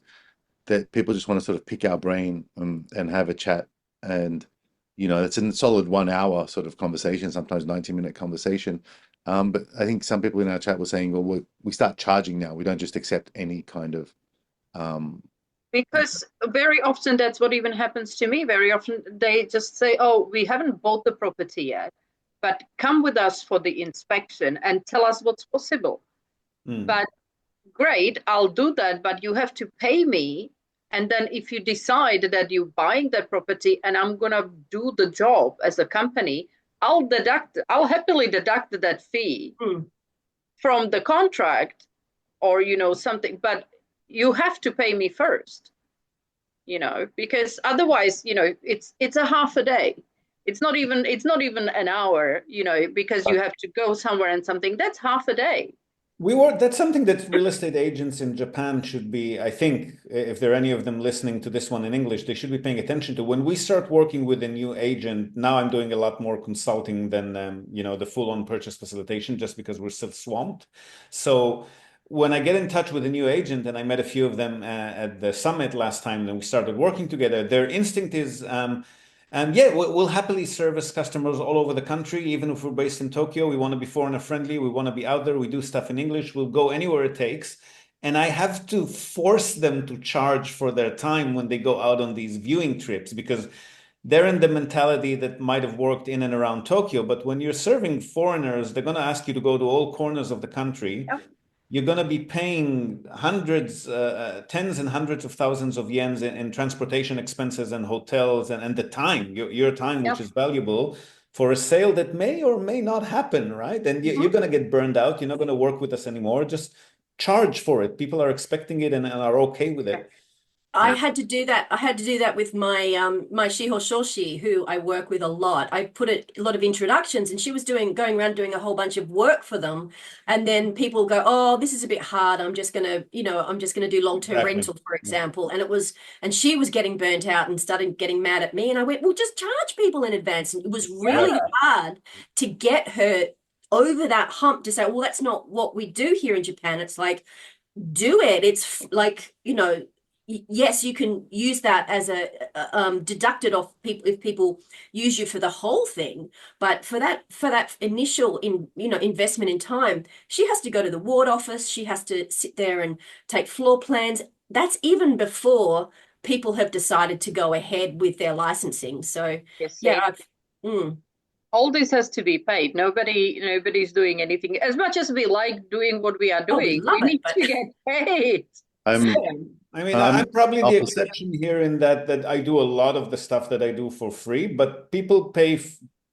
that people just want to sort of pick our brain and have a chat. And it's a solid 1 hour sort of conversation, sometimes 90-minute conversation. But I think some people in our chat were saying, well, we start charging now. We don't just accept any kind of. Because very often that's what even happens to me. Very often they just say, oh, we haven't bought the property yet, but come with us for the inspection and tell us what's possible. But great, I'll do that, but you have to pay me. And then if you decide that you're buying that property and I'm going to do the job as a company, I'll happily deduct that fee from the contract or, something, but you have to pay me first, because otherwise, it's a half a day. It's not even an hour, because you have to go somewhere and something. That's half a day. That's something that real estate agents in Japan should be, I think, if there are any of them listening to this one in English, they should be paying attention to. When we start working with a new agent, now I'm doing a lot more consulting than, the full-on purchase facilitation, just because we're still swamped. So when I get in touch with a new agent, and I met a few of them at the summit last time, and we started working together, their instinct is, yeah, we'll happily service customers all over the country, even if we're based in Tokyo. We want to be foreigner friendly. We want to be out there. We do stuff in English. We'll go anywhere it takes. And I have to force them to charge for their time when they go out on these viewing trips, because they're in the mentality that might have worked in and around Tokyo. But when you're serving foreigners, they're going to ask you to go to all corners of the country. Yep. You're going to be paying tens and hundreds of thousands of yens in transportation expenses and hotels and the time, your time, which Yep. is valuable for a sale that may or may not happen, right? And you're Mm-hmm. going to get burned out. You're not going to work with us anymore. Just charge for it. People are expecting it and are okay with it. I had to do that. I had to do that with my Shiho Shoshi, who I work with a lot. I put a lot of introductions, and she was going around doing a whole bunch of work for them. And then people go, "Oh, this is a bit hard. I'm just gonna do long-term Exactly. rental, for example." And she was getting burnt out and started getting mad at me. And I went, "Well, just charge people in advance." And it was really hard to get her over that hump to say, "Well, that's not what we do here in Japan." It's like, do it. It's like, yes, you can use that as a deducted off people if people use you for the whole thing, but for that initial investment in time, she has to go to the ward office, she has to sit there and take floor plans. That's even before people have decided to go ahead with their licensing. So Yes, yeah, all this has to be paid. Nobody's doing anything. As much as we like doing what we are oh, we doing, we love it, need but to get paid. I'm I mean, I'm I'm probably the opposite. exception here in that I do a lot of the stuff that I do for free, but people pay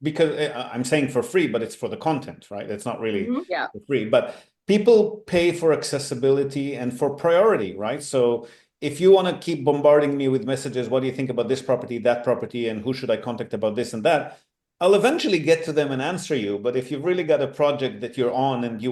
because I'm saying for free, but it's for the content, right? It's not really Mhm. Yeah. for free, but people pay for accessibility and for priority, right? So if you want to keep bombarding me with messages, what do you think about this property, that property, and who should I contact about this and that? I'll eventually get to them and answer you. But if you've really got a project that you're on and you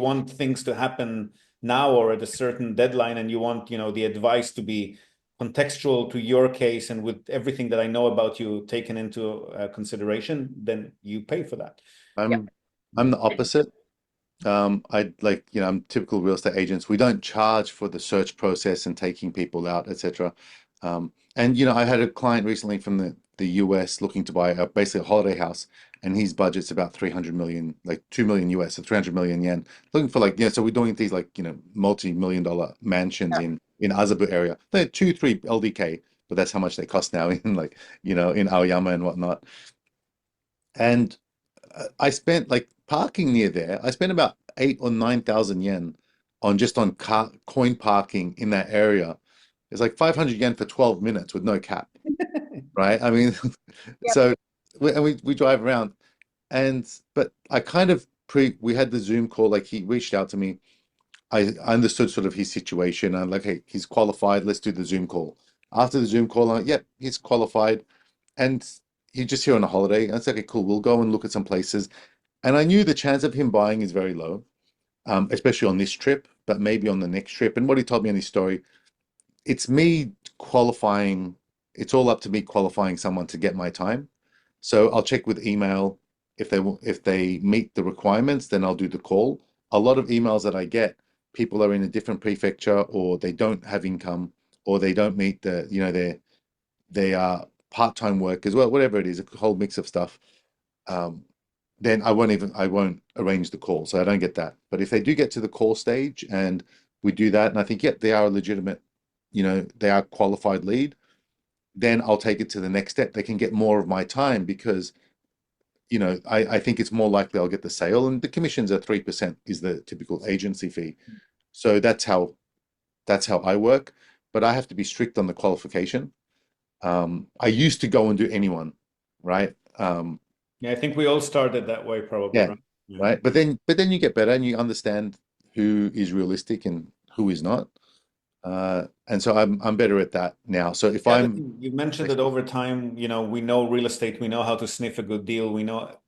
want things to happen now or at a certain deadline, and you want the advice to be contextual to your case and with everything that I know about you taken into consideration, then you pay for that. I'm the opposite. I like, I'm typical real estate agents. We don't charge for the search process and taking people out, etc. And I had a client recently from the US looking to buy basically a holiday house, and his budget's about 300 million, like 2 million US, so 300 million yen. Looking for so we're doing these like, multi-million dollar mansions in Azabu area. They're 2, 3 LDK, but that's how much they cost now in like, in Aoyama and whatnot. And I spent like parking near there. I spent about 8 or 9 thousand yen on coin parking in that area. It's like 500 yen for 12 minutes with no cap, right? I mean, Yep. so we drive around, but I kind of we had the Zoom call. Like he reached out to me. I understood sort of his situation. I'm like, hey, he's qualified. Let's do the Zoom call. After the Zoom call, I'm like, yep, he's qualified, and he's just here on a holiday. And I said, okay, cool. We'll go and look at some places. And I knew the chance of him buying is very low, especially on this trip, but maybe on the next trip. And what he told me in his story, it's me qualifying, it's all up to me qualifying someone to get my time. So I'll check with email. If they meet the requirements, then I'll do the call. A lot of emails that I get, people are in a different prefecture, or they don't have income, or they don't meet they are part-time work as well, whatever it is, a whole mix of stuff. Then I won't arrange the call, so I don't get that. But if they do get to the call stage and we do that, and I think, they are a legitimate, they are qualified lead, then I'll take it to the next step. They can get more of my time because, I think it's more likely I'll get the sale, and the commissions are 3% is the typical agency fee. So that's how I work, but I have to be strict on the qualification. I used to go and do anyone, right? Yeah, I think we all started that way, probably, Yeah, right? Yeah. right. But then you get better and you understand who is realistic and who is not. And so I'm better at that now. So if Yeah, I'm you mentioned that over time, we know real estate, we know how to sniff a good deal.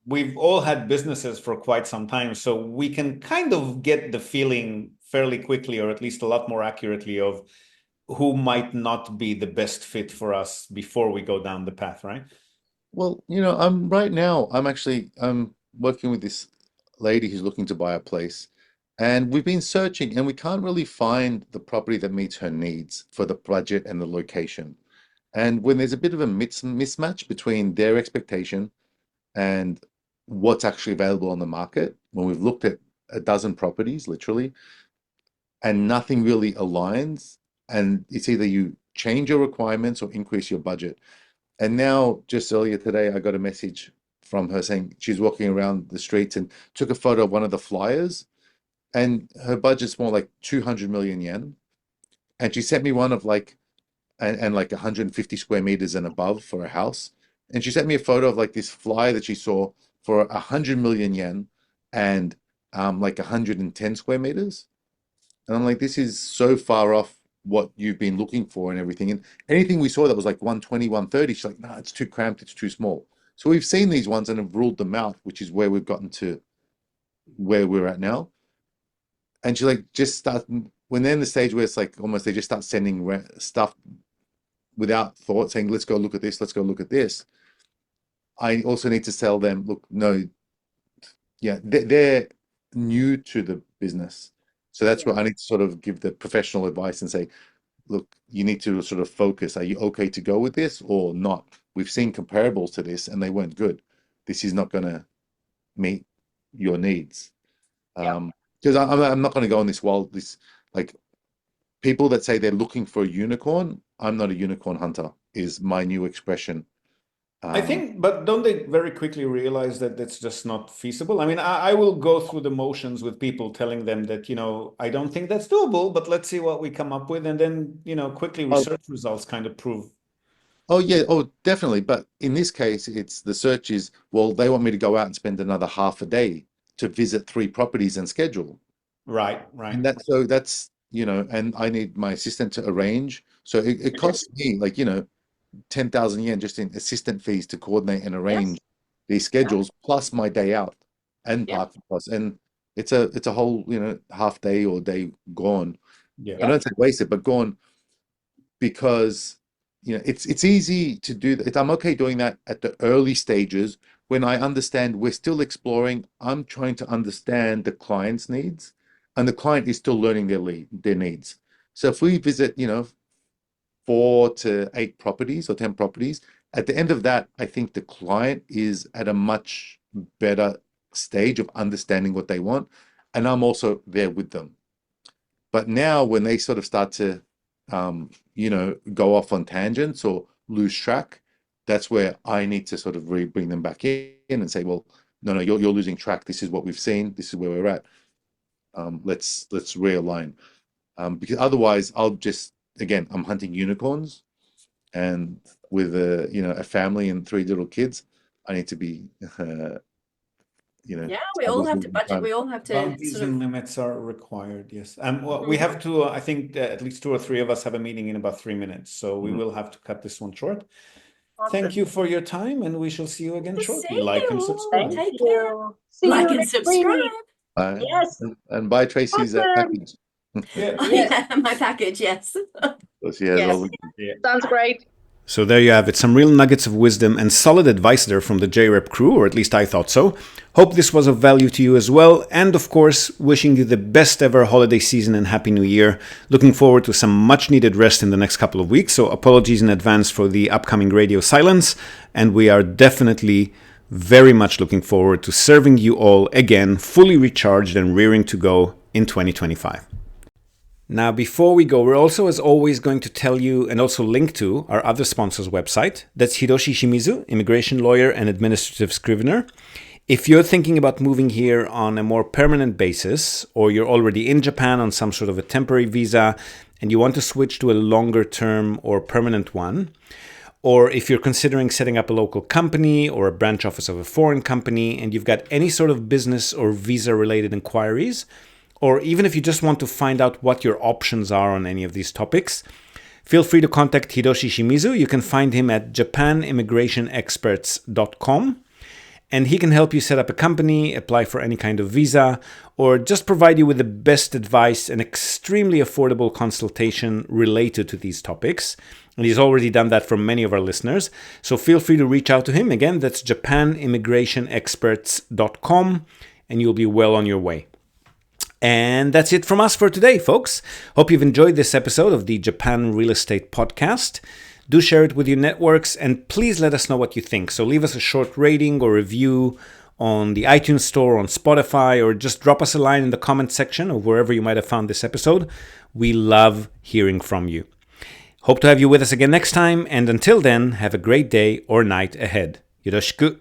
We've all had businesses for quite some time, so we can kind of get the feeling fairly quickly, or at least a lot more accurately, of who might not be the best fit for us before we go down the path, right? Well, I'm working with this lady who's looking to buy a place, and we've been searching, and we can't really find the property that meets her needs for the budget and the location. And when there's a bit of a mismatch between their expectation and what's actually available on the market, when we've looked at a dozen properties, literally, and nothing really aligns, and it's either you change your requirements or increase your budget. And now, just earlier today, I got a message from her saying she's walking around the streets and took a photo of one of the flyers, and her budget's more like 200 million yen. And she sent me one of like, and like 150 square meters and above for a house. And she sent me a photo of like this flyer that she saw for 100 million yen and like 110 square meters. And I'm like, this is so far off what you've been looking for and everything. And anything we saw that was like 120, 130, she's like, nah, it's too cramped, it's too small. So we've seen these ones and have ruled them out, which is where we've gotten to where we're at now. And she's like, just start when they're in the stage where it's like almost they just start sending stuff without thought, saying, let's go look at this, let's go look at this. I also need to tell them, look, no, yeah, they're new to the business. So that's where I need to sort of give the professional advice and say, look, you need to sort of focus. Are you okay to go with this or not? We've seen comparables to this and they weren't good. This is not going to meet your needs. Yeah. Because I'm not going to go on this like people that say they're looking for a unicorn. I'm not a unicorn hunter, is my new expression. I think, but don't they very quickly realize that that's just not feasible? I mean, I will go through the motions with people telling them that, I don't think that's doable, but let's see what we come up with. And then, quickly Oh, research results kind of prove. oh yeah, oh definitely. But in this case, it's the search is, well, they want me to go out and spend another half a day to visit 3 properties and schedule. Right. And that's, and I need my assistant to arrange. So it costs me like, 10,000 yen just in assistant fees to coordinate and arrange Yes. these schedules, plus my day out and Yeah. parking costs. And it's a whole, half day or day gone. Yeah. I don't say wasted, but gone because it's easy to do that. I'm okay doing that at the early stages when I understand we're still exploring. I'm trying to understand the client's needs, and the client is still learning their needs. So if we visit, 4 to 8 properties or 10 properties, at the end of that, I think the client is at a much better stage of understanding what they want, and I'm also there with them. But now, when they sort of start to, go off on tangents or lose track, that's where I need to sort of bring them back in and say, well, no, you're losing track. This is what we've seen. This is where we're at. Let's realign. Because otherwise, again, I'm hunting unicorns, and with a family and 3 little kids, I need to be, Yeah, we all have to budget. We all have to Boundaries sort of. and limits are required, yes. Well, we have to, I think at least 2 or 3 of us have a meeting in about 3 minutes, so we will have to cut this one short. Thank you for your time, and we shall see you again To shortly. see Like and you. subscribe. Thank Take care. you. See Like you and next subscribe. week. Yes. and buy Tracy's Awesome. package. Yeah. Oh, Yes. yeah, my package, yes. So she has Yes. all the Sounds great. So there you have it, some real nuggets of wisdom and solid advice there from the JREP crew, or at least I thought so. Hope this was of value to you as well, and of course, wishing you the best ever holiday season and Happy New Year. Looking forward to some much needed rest in the next couple of weeks, so apologies in advance for the upcoming radio silence, and we are definitely very much looking forward to serving you all again, fully recharged and rearing to go in 2025. Now, before we go, we're also, as always, going to tell you and also link to our other sponsor's website. That's Hiroshi Shimizu, immigration lawyer and administrative scrivener. If you're thinking about moving here on a more permanent basis, or you're already in Japan on some sort of a temporary visa and you want to switch to a longer term or permanent one, or if you're considering setting up a local company or a branch office of a foreign company and you've got any sort of business or visa related inquiries, or even if you just want to find out what your options are on any of these topics, feel free to contact Hiroshi Shimizu. You can find him at japanimmigrationexperts.com. And he can help you set up a company, apply for any kind of visa, or just provide you with the best advice and extremely affordable consultation related to these topics. And he's already done that for many of our listeners. So feel free to reach out to him. Again, that's japanimmigrationexperts.com, and you'll be well on your way. And that's it from us for today, folks. Hope you've enjoyed this episode of the Japan Real Estate Podcast. Do share it with your networks, and please let us know what you think. So leave us a short rating or review on the iTunes Store, on Spotify, or just drop us a line in the comment section of wherever you might have found this episode. We love hearing from you. Hope to have you with us again next time, and until then, have a great day or night ahead. Yoroshiku.